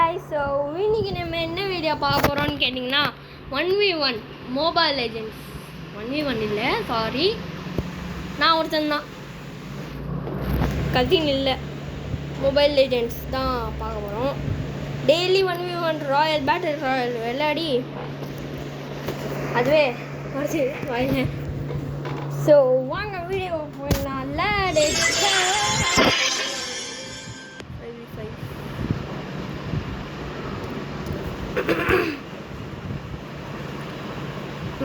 guys, so இன்னைக்கு நம்ம என்ன வீடியோ பார்க்க போறோம்னு கேட்டிங்கன்னா 1v1 மொபைல் லெஜெண்ட்ஸ் 1v1 இல்ல சாரி நான் ஒருத்தன் தான் கசின் இல்ல மொபைல் லெஜெண்ட்ஸ் தான் பார்க்க போறோம் daily 1v1 Royal battle Royal விளையாடி அதுவே வரச்சு வாங்க ஸோ வாங்க வீடியோ போடலாம் let's go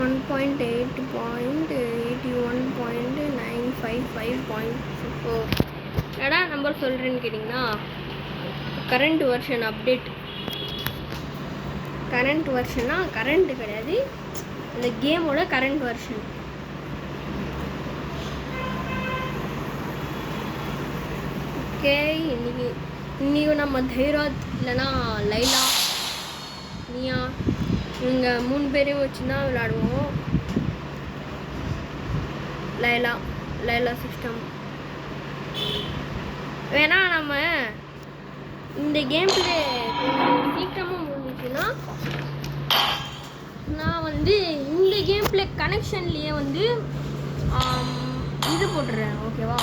1.8.81.955.4 என்னடா நம்பர் சொல்கிறேன்னு கேட்டிங்கன்னா கரண்ட் வெர்ஷன் அப்டேட் கரண்ட் வெர்ஷனா கரண்ட் கிடையாது இந்த கேமோட கரண்ட் வெர்ஷன் ஓகே இன்னைக்கு நம்ம தைராத் இல்லைன்னா லைலா நியா இவங்க 3 பேரையும் வச்சு தான் விளையாடுவோம் லைலா சிஸ்டம் வேணா நம்ம இந்த கேம் பிளே சீக்கிரமாக முடிஞ்சிச்சுன்னா நான் வந்து இந்த கேம் பிளே கனெக்ஷன்லேயே வந்து இது போட்டுறேன் ஓகேவா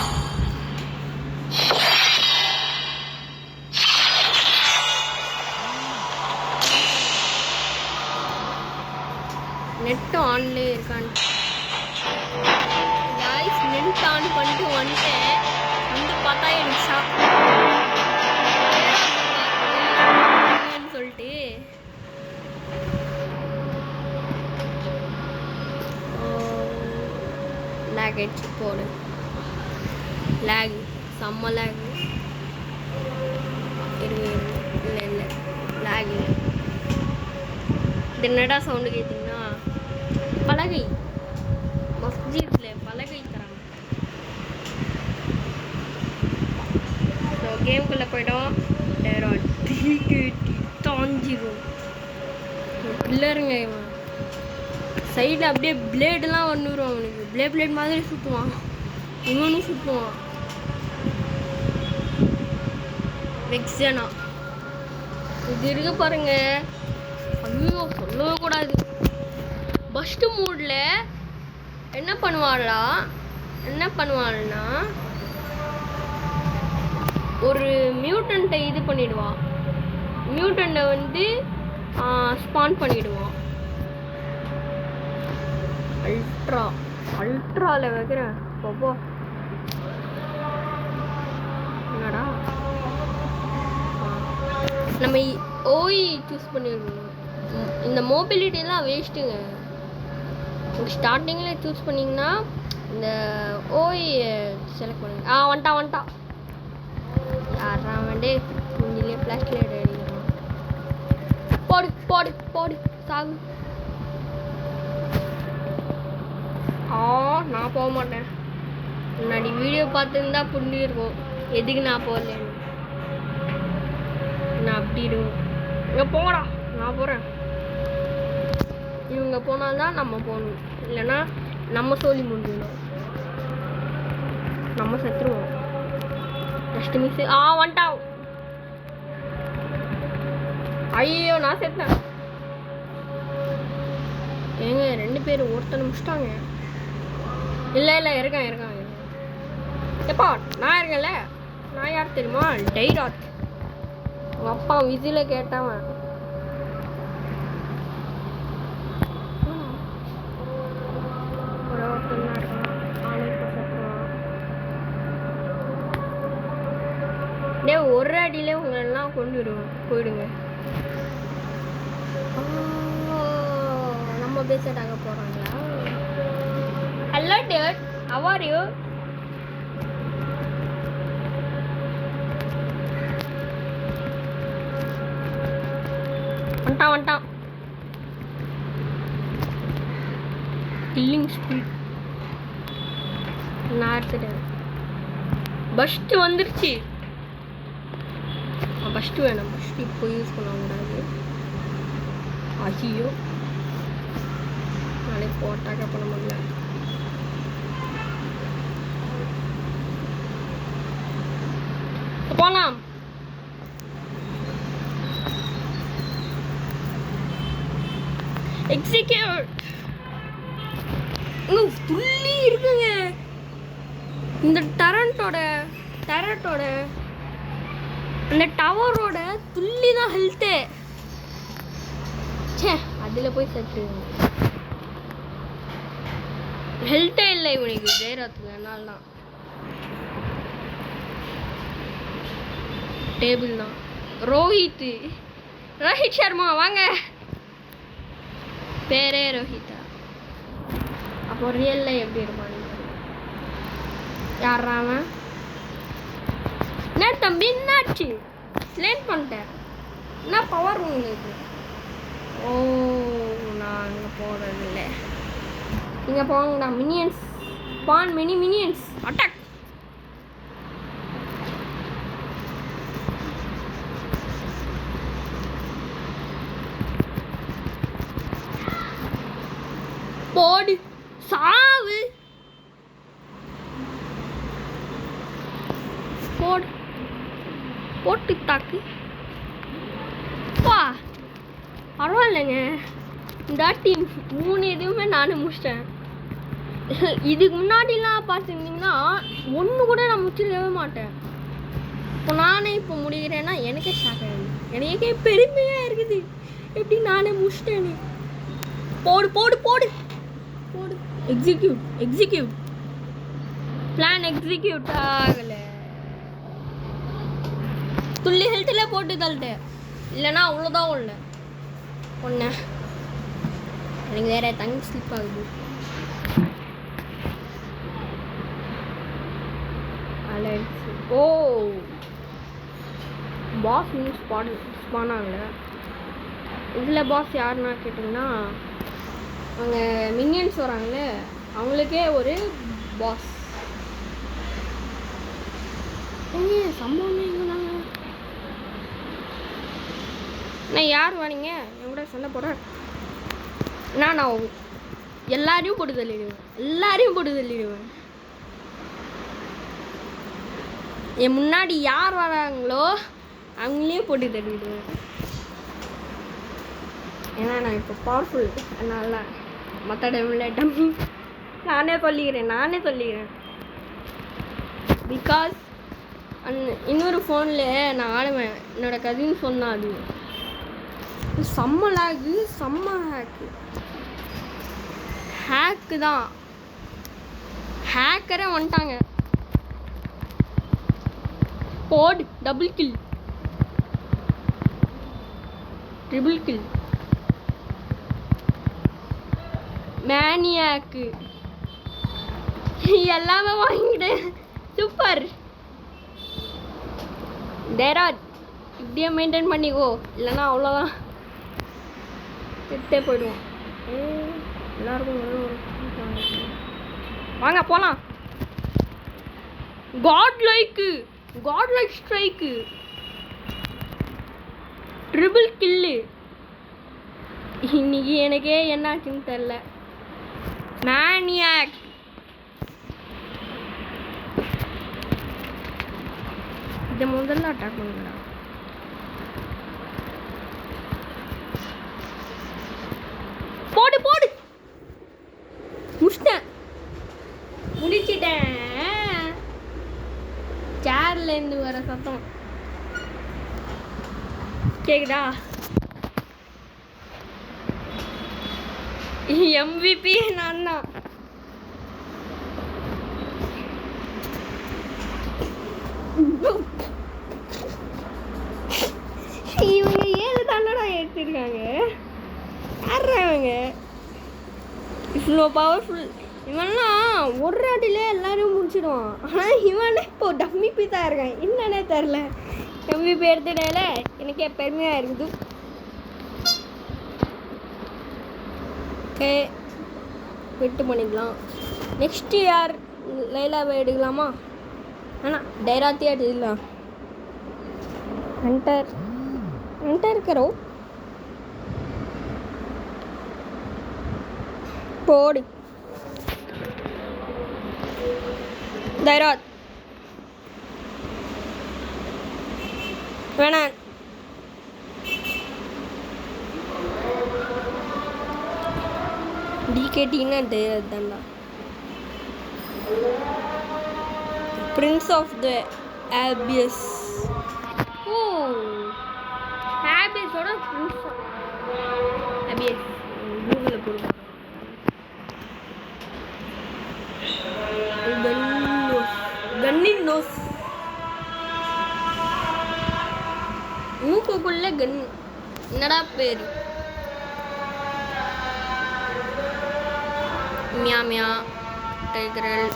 நெட் ஆன்லேயே இருக்கான்னு காய்ஸ் நெட் ஆன் பண்ணிட்டு வந்துட்டேன் வந்து பார்த்தா எனக்கு ஷாக் சொல்லிட்டு லேக் ஆயிடுச்சு போடு லேக் செம்ம லேக் இல்லை லேக் இல்லை இது என்னடா சவுண்டு கேட்டிங்கன்னா பலகை மஸ்ஜிதில் பலகை தராங்க ஸோ கேமுக்குள்ளே போய்ட்டோம் தாஞ்சிரும் பில்லருங்க இவன் சைடில் அப்படியே பிளேடெலாம் வந்துடும் அவனுக்கு பிளேட் மாதிரி சுற்றுவான் இவனும் சுற்றுவான் வெக்ஸனா இது இருக்க பாருங்க ஐயோ சொல்லவே கூடாது ஃபஸ்ட்டு மூடில் என்ன பண்ணுவாள்னா ஒரு மியூட்டண்ட்டை இது பண்ணிடுவான் மியூட்டண்ட்டை வந்து ஸ்பான் பண்ணிடுவான் அல்ட்ராவில் வைக்கிறேன் அப்போ என்னடா நம்ம ஓய் சூஸ் பண்ணிடுவோம் இந்த மொபிலிட்டிலாம் வேஸ்ட்டுங்க ஸ்டார்டிங்கில் சூஸ் பண்ணிங்கன்னா இந்த ஓய் செலக்ட் பண்ணுங்க வந்துட்டான் யாரா வேண்டே இங்கிலே ஃப்ளாஷ் லைட் அடிக்கிறோம் போடு சாகு நான் போக மாட்டேன் முன்னாடி வீடியோ பார்த்துருந்தா புரிஞ்சிருக்கும் எதுக்கு நான் போகலன்னு நான் அப்படிடுவோம் இங்கே போங்கடா நான் போகிறேன் இவங்க போனால்தான் நம்ம போகணும் இல்லைன்னா நம்ம சொல்லி முடிஞ்சிடும் நம்ம செத்துருவோம் நெக்ஸ்ட் மிஸ் வந்துட்டான் ஐயோ நான் செத்தேன் ஏங்க 2 பேர் ஒருத்தனை முடிச்சிட்டாங்க இல்லை இருக்காங்க எப்பா நான் இருக்கேன்ல நான் யார் தெரியுமா டைராத் உங்கள் அப்பா விசில கேட்டவன் ஒரு அடியிலே உங்களெல்லாம் போயிடுங்க நம்ம பேசிட்டாங்க போகிறாங்களா hello date how are you வந்துட்டான் கில்லிங் ஸ்பீட் நான் எடுத்துட்டேன் பஸ்ட்டு வந்துருச்சு ஃபஸ்ட்டு வேணும் ஃபஸ்ட்டு இப்போ யூஸ் பண்ணக்கூடாது ஐயோ நாளைக்கு போட்டாக்க பண்ண முடியல போகலாம் எக்ஸிக்யூட். துள்ளி இருக்குங்க இந்த டரட்டோட அந்த டவரோட துள்ளி தான் ஹெல்த்து. சே அதில் போய் செட்டு ஹெல்த்தே இல்லை இவனுக்கு ஜெயராத்துக்கு. அதனால தான் டேபிள் தான். ரோஹித் சர்மா வாங்க. பேரே ரோஹிதா. அப்போ ரியல்ல எப்படி இருப்பான்? யாராம என்ன தம்பி என்னாச்சு? லேட் பண்ணிட்டேன். என்ன பவர் உங்களுக்கு? ஓ நான் அங்கே போகிறது இல்லை. இங்கே போங்கடா. மினியன்ஸ் பான் மினி மினியன்ஸ் அட்டாக். போடு சாவு. போடு போட்டு தாக்கு. பா பரவாயில்லைங்க. இந்த டீம் 3 எதுவுமே நானும் முடிச்சிட்டேன். இதுக்கு முன்னாடிலாம் பார்த்துருந்தீங்கன்னா ஒன்று கூட நான் முடிச்சிருக்கவே மாட்டேன். இப்போ நானே இப்போ முடிக்கிறேன்னா எனக்கே ஷாக் ஆகுது. எனக்கே பெருமையாக இருக்குது. எப்படி நானே முடிச்சிட்டேன்னு. போடு போடு போடு போடு. எக்ஸிக்யூட் பிளான் எக்ஸிக்யூட் ஆகலை. துள்ளி ஹெல்த்தில் போட்டு தள்ளிட்டு இல்லைன்னா அவ்வளோதான் ஒன்று எனக்கு வேற தங்கி ஸ்லிப் ஆகுது. ஓ பாஸ் இன்னும் ஸ்பான் ஆகலை. இதில் பாஸ் யாருன்னா கேட்டிங்கன்னா அவங்க மினியன்ஸ் வராங்களே அவங்களுக்கே ஒரு பாஸ். சம்பவமே இவங்க நான் யார் வானீங்க என் கூட சண்டை போடுறேன். நான் எல்லாரையும் போட்டு தள்ளிடுவேன். என் முன்னாடி யார் வராங்களோ அவங்களையும் போட்டு தள்ளிடுவேன். ஏன்னா நான் இப்போ பவர்ஃபுல். அதனால மற்ற டைமில் டம்மி நானே சொல்லிக்கிறேன். பிகாஸ் இன்னொரு ஃபோனில் நான் ஆடுவேன். என்னோடய கசின் சொன்னான். அது செம்ம லாகு, செம்ம ஹேக்கு தான். ஹேக்கரே வந்துட்டாங்க. போடு டபுள் கில் ட்ரிபிள் கில். மேனியாக்கு எல்லாமே வாங்கிட்டேன். சூப்பர் தேராஜ். இப்படியே மெயின்டைன் பண்ணிக்கோ, இல்லைன்னா அவ்வளோதான் திட்டே போயிடுவோம். எல்லாருக்கும் வாங்க போகலாம். காட் லைக் ஸ்ட்ரைக்கு ட்ரிபிள் கில்லு. இன்னைக்கு எனக்கே என்னாச்சுன்னு தெரில. மேனியாக் இதை முதல்ல அட்டாக் பண்ணுங்கடா. போடு முடிச்சிட்டேன். சேர்ல இருந்து வர சத்தம் கேக்குதா? MVP நான் தான். இவங்க 7 தாண்டா எடுத்திருக்காங்க. யாருங்க இவ்வளோ பவர்ஃபுல்? இவன்லாம் ஒரு அடியிலே எல்லாரும் முடிச்சிடுவான். ஆனால் இவனே இப்போ டம்மி பீஸாக இருக்கான். என்னன்னே தெரில. MVP எடுத்துட்டால எனக்கே பெருமையாக இருக்குது. ஓகே விட்டு பண்ணிக்கலாம். நெக்ஸ்ட்டு யார்? லைலாவை எடுக்கலாமா? ஆனால் டைராத்தியாக எடுத்துக்கலாம். ஹண்டர் கரோ போடு. தைராத் வேணாம். டிகேடின்னா அதுதான்டா. பிரின்ஸ் ஆஃப் த ஆபியஸ். ஓ, ஆபியஸோட பிரின்ஸ் ஆபியஸ். கூகுளில் போடுவோம். கன்னின் நோஸ். மூக்குக்குள்ள கன். என்னடா பேர்? மியா மியா டைகரல்.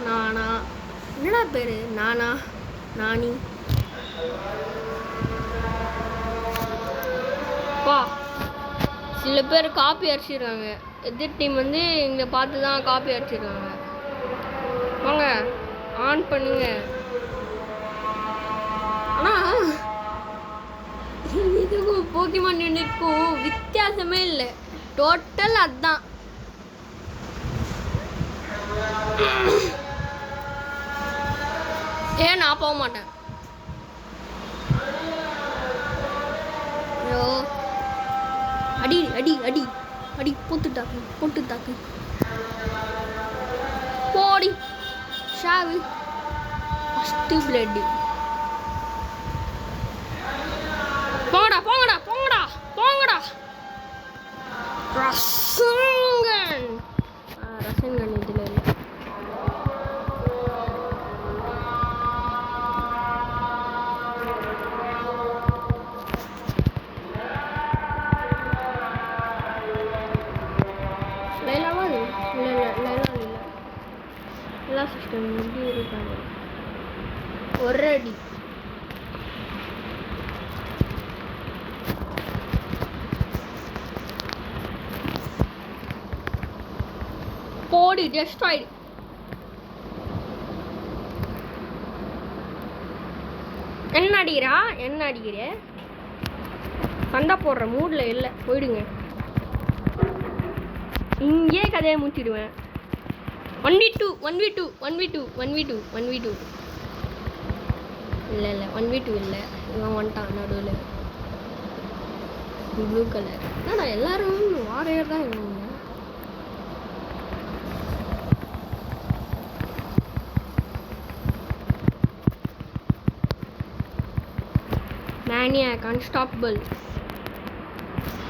நானா. என்னடா பேர்? நானா, நானி. பா, சில பேர் காப்பி அடிச்சிருக்காங்க. எதிர் டீம் வந்து இங்கே பார்த்து தான் காப்பி அடிச்சிருக்காங்க. வாங்க ஆன் பண்ணுங்க. ஆனால் இதுக்கும் போக்கிமான் யூனிக்கும் வித்தியாசமே இல்லை. டோட்டல் அதுதான். ஏன் நான் போக மாட்டேன்? ஐயோ, அடி அடி அடி அடி. போட்டு தாக்கு, போட்டு தாக்கு. போடி ஷாவு. First blood. போங்கடா போங்கடா போங்கடா போங்கடா. ரசங்கன். ரசங்கன் இதில் இல்லை. சிஸ்டம் எப்படி இருக்காங்க? ஒரு அடி. போடி டெஸ்ட்ராய்டு. என்ன அடிக்கிறா? என்ன அடிக்கிற? சண்டை போடுற மூடில் இல்லை. போயிடுங்க. இங்கே கதையை முடிச்சிடுவேன். 1v2 1v2 1v2 1v2 1v2. இல்லை இல்லை 1v2 இல்லை. இவன் வந்துட்டான் நடுவில். Blue colour. என்னடா எல்லாரும் வாரியர் தான் இருந்தீங்க. Maniac unstoppable.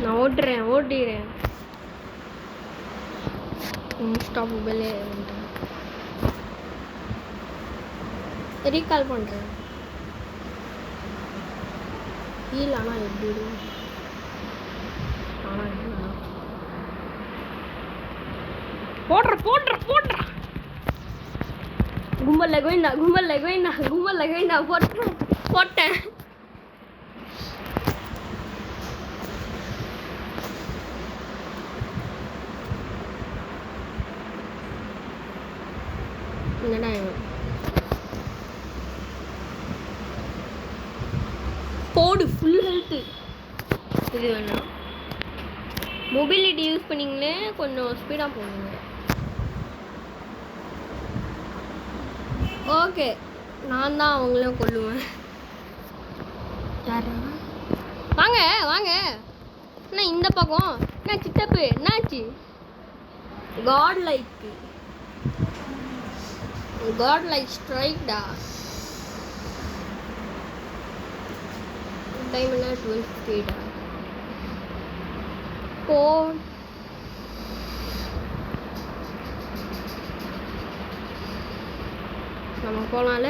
நான் ஓடுறேன். அன்ஸ்டாப்பபிளே ரீகால் பண்ணுறேன். ஹீல் ஆனால் எப்படி இருக்கும்? ஆனால் போடுற கும்பலில் கோயிந்தா போட்டேன். என்னடா போடு ஃபுல் ஹெல்த்து. இது வேணாம். மொபிலிட்டி யூஸ் பண்ணிங்களே கொஞ்சம் ஸ்பீடாக போடுங்க. ஓகே, நான் தான் அவங்களையும் கொல்லுவேன். யார்? வாங்க வாங்க. என்ன இந்த பக்கம்? என்ன சித்தப்பு? என்னாச்சு? God like ஸ்ட்ரைக்டா. டைம் என்ன? 12:50. போ. நம்ம போகலாம்ல.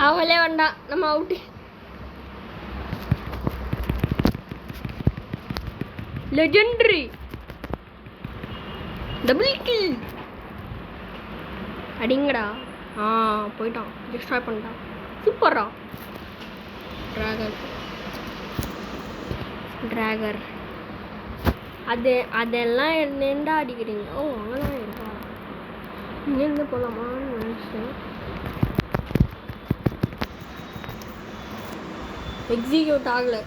அவளே வேண்டாம், நம்ம அவுட்டு. Legendary double kill. அடிங்கடா. போயிட்டான். டிஸ்ட்ராய் பண்ணிட்டான். சூப்பர்ரா. ட்ராகர் அதெல்லாம் என்னெண்டா அடிக்கிறீங்க? ஓ, அங்கெல்லாம் இருக்கா? இங்கேருந்து போகலாமான்னு நினச்சேன். எக்ஸிக்யூட் ஆகலை.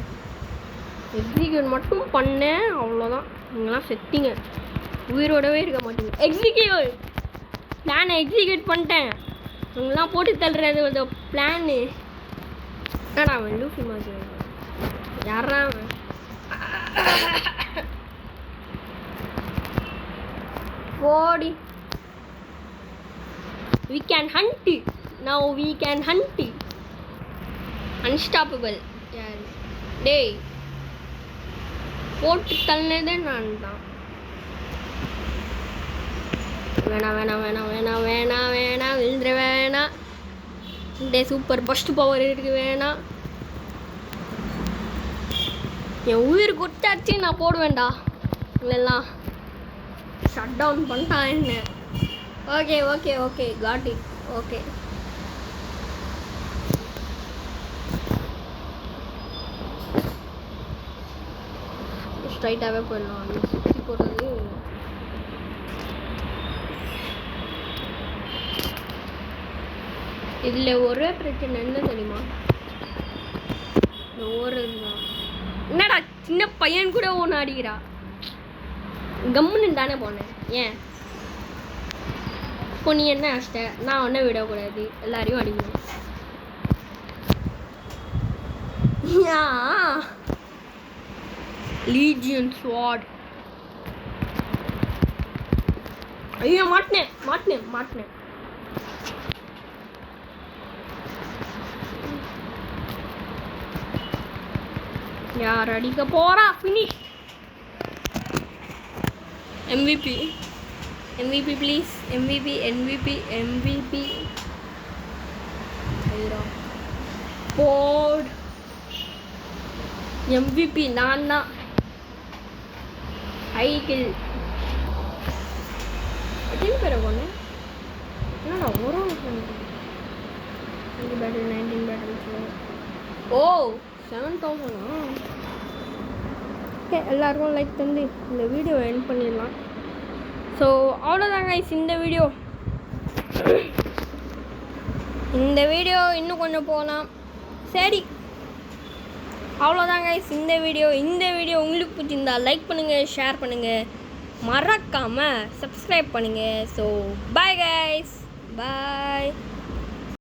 எக்ஸிக்யூட் மட்டும் பண்ணேன், அவ்வளோதான். நீங்களாம் செத்திங்க, உயிரோடவே இருக்க மாட்டீங்க. எக்ஸிக்யூட் பிளானை எக்ஸிக்யூட் பண்ணிட்டேன். இவங்கெல்லாம் போட்டு தள்ளுறது ஒரு பிளானு. என்னடா அவன் லூஃபி மாதிரி? யாரா அவன்? போடி. We can hunt it. Now we can hunt it. Unstoppable. Yeah. டேய் போட்டு தள்ளினதே நான் தான். வேணாம் வேணாம் வேணாம் வேணாம் வேணாம் வேணாம் விழுந்துட வேணாம். டே சூப்பர் ஃபஸ்ட் பவர் இருக்கு வேணாம். என் உயிர் கொட்டாச்சு நான் போடுவேன்டா. இல்லைலாம் ஷட் டவுன் பண்ணிட்டான் என்ன. Okay okay okay got it. Okay ஸ்ட்ரைட்டாகவே போயிடலாம். அது சுற்றி போடுறது இதில் ஒரே பிரச்சனை என்ன தெரியுமா, இந்த ஓடுறது தான். என்னடா சின்ன பையன் கூட ஒன்று அடிக்கிறா. கம்முன்னு தானே போனேன். ஏன் இப்போ நீ என்ன அஷ்ட நான் ஒன்றை விடக்கூடாது, எல்லாரையும் அடிக்கணும். லீஜியன் ஸ்வாட். ஐயோ மாட்டினேன் மாட்டினேன் மாட்டினேன். யார் அடிக்க போறா? Finish. MVP MVP please. MVP MVP MVP boat. MVP நான் தான். ஹை கில் எத்தனை பேரை கொண்டேன்? என்னடா ஒரு 20 பேட்டில் 19 பேட்டில். ஓ 7000. ஓகே எல்லாருக்கும் லைக் தந்து இந்த வீடியோ எண்ட் பண்ணிடலாம். ஸோ அவ்வளோதாங்க இந்த வீடியோ இன்னும் கொஞ்சம் போகலாம். சரி அவ்வளோதாங்க இந்த வீடியோ உங்களுக்கு பிடிச்சிருந்தா லைக் பண்ணுங்கள், ஷேர் பண்ணுங்கள், மறக்காமல் சப்ஸ்கிரைப் பண்ணுங்கள். ஸோ பாய் கைஸ், பாய்.